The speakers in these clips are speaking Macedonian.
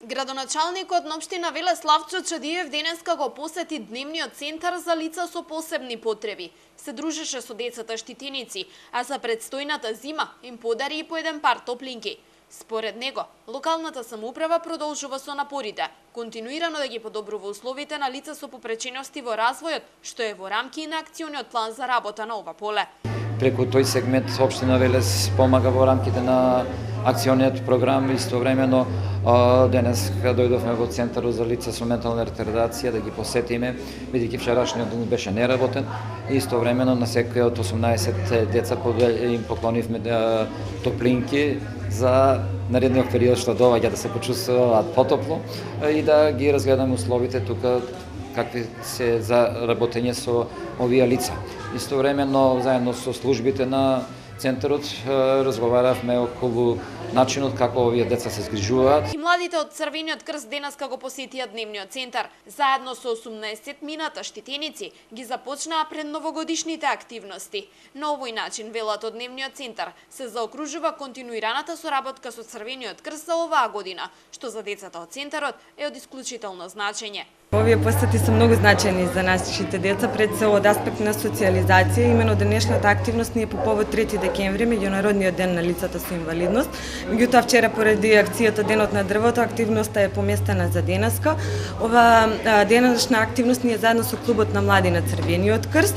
Градоначалникот на општина Велес Славчо Чадиев денеска го посети дневниот центар за лица со посебни потреби. Се дружеше со децата штитеници, а за предстојната зима им подари и по еден пар топлинки. Според него, локалната самоуправа продолжува со напорите, континуирано да ги подобрува условите на лица со попречености во развојот, што е во рамки на акциониот план за работа на ова поле. Преку тој сегмент општина Велес помага во рамките на акциониот програм. Истовремено денес дојдовме во центарот за лица со ментална ретардација да ги посетиме, бидејќи вчерашниот ден беше неработен. Истовремено на секој од 18 деца им поклонивме топлинки за наредниот период што доаѓа да се почувствуваат потопло и да ги разгледаме условите тука какви се за работење со овие лица. Истовремено, заедно со службите на центарот, разговаравме околу начинот како овие деца се згрижуваат. И младите од Црвениот крст денеска го посетија дневниот центар. Заедно со 18 мината штитеници ги започнаа предновогодишните активности. На овој начин, велат од дневниот центар, се заокружува континуираната соработка со Црвениот крст за оваа година, што за децата од центарот е од исклучително значење. Овие посети се многу значајни за нашите деца, пред се од аспект на социјализација. Имено денешната активност ни е по повод 3 декември, меѓународниот ден на лицата со инвалидност. Меѓутоа вчера поради акцијата Денот на дрвото, активноста е поместена за денеска. Ова денешна активност ни е заедно со клубот на млади на Црвениот крст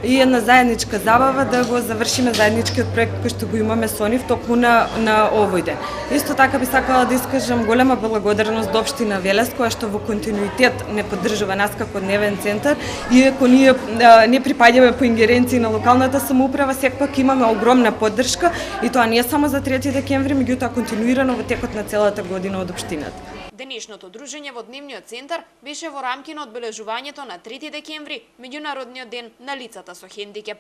и една заедничка забава да го завршиме заедничкиот проект кој што го имаме со нив токму на овој ден. Исто така би сакала да искажам голема благодарност до општина Велес, која што во континуитет не поддржува нас како дневен центар, иако ние не припаѓаме по ингеренции на локалната самоуправа, сепак имаме огромна поддршка и тоа не само за 3 декември, меѓутоа континуирано во текот на целата година од општината. Денешното дружење во дневниот центар беше во рамки на одбележувањето на 3 декември, меѓународниот ден на лицата со хендикеп.